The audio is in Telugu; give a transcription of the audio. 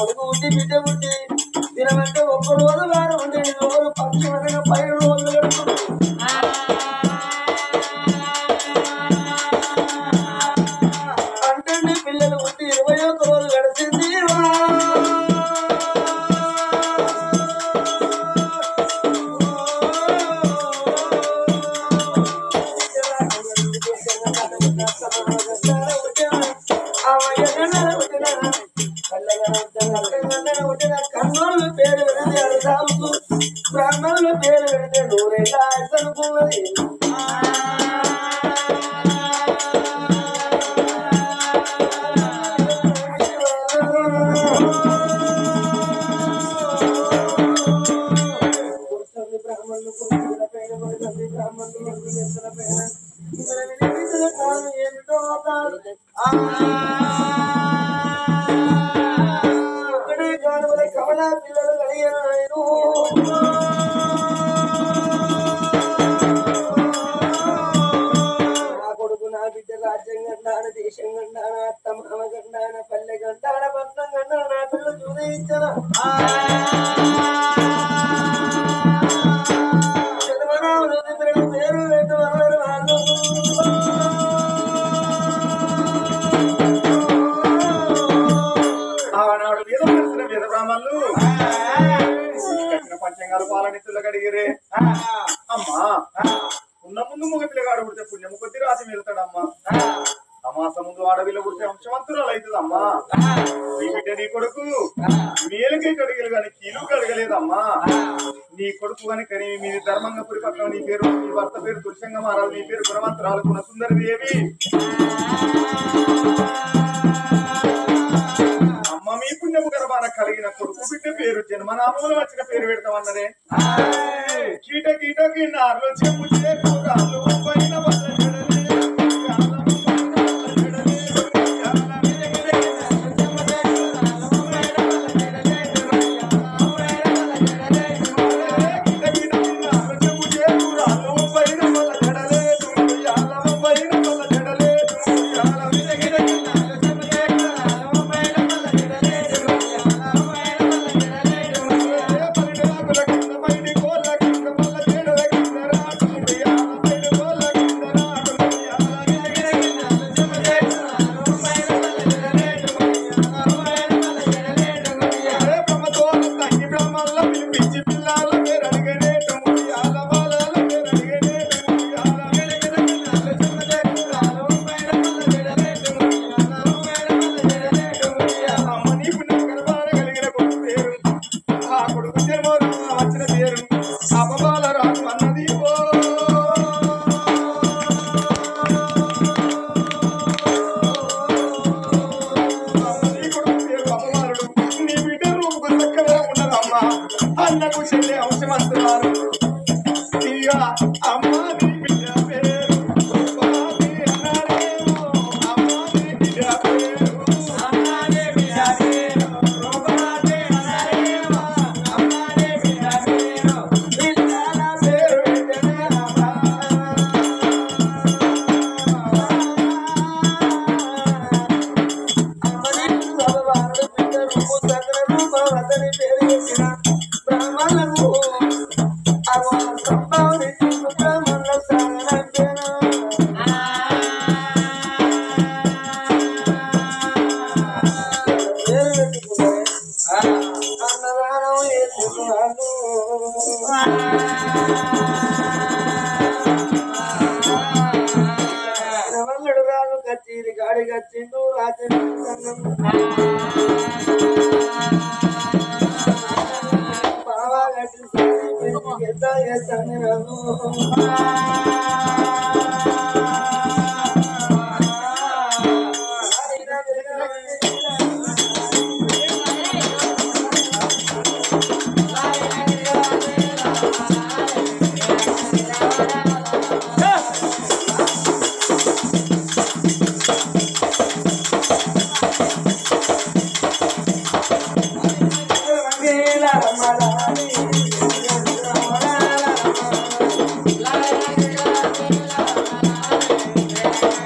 కొడుకు ఉండి బిడ్డ ఉండి తినమంటే ఒక్క రోజు వారు ఉండే రోజు పక్షి పై రోజులు అంటే పిల్లలు ఉండి 21 రోజు గడిచింది కన్నోళ్ళు పేరు పెడితే అర్థాలు బ్రాహ్మణుల పేరు పెడితే నూరేళ్ళ అనుకున్నది బ్రాహ్మణులు ఏమిటో కమలా పిల్లలు కలిగాను నా కొడుకు నా బిడ్డ రాజ్యం గండాన దేశం గండాన అత్త మామ గండాన పల్లె గండాన పట్నం గండాన నా పిల్ల చూయించన చంద్రబాబు పేరు పెట్టవారు వాళ్ళు ఆనాడు మీద కలిసిన వేద బ్రాహ్మణులు కట్టిన పంచంగాలు పాలనిత్తులు కడిగిరే అమ్మా ఉన్న ముందు మగ పిల్లగాడు పుడితే పుణ్యము కొద్ది రాసి వెళ్తాడమ్మా అమాస ముందు ఆడవిల్ల పుడితే వంశవంతురాలు అవుతుందమ్మా నీ బిడ్డ నీ కొడుకు మేలుకై కడిగలు గాని కీలు కడగలేదమ్మా నీ కొడుకు గాని కని మీ ధర్మంగా పురిపట్నం నీ పేరు నీ భర్త పేరు తులసంగా మారాలి నీ పేరు గుణవంతురాలు గుణ సుందరి దేవి అమ్మ మీ పుణ్యము గర్భాన కలిగిన కొడుకు బిడ్డ పేరు జన్మనామములు వచ్చిన పేరు పెడతామన్నరే కీట కీటకి నార్లు చెమ్ము చేకూరాలు పైన అన్నకు చెల్లె అంశమంటున్నారు ఇక అమ్మ నీ బిడ్డ పేరు కచేరి గాడి కచ్చిండు రాత్రి బాగా కట్టి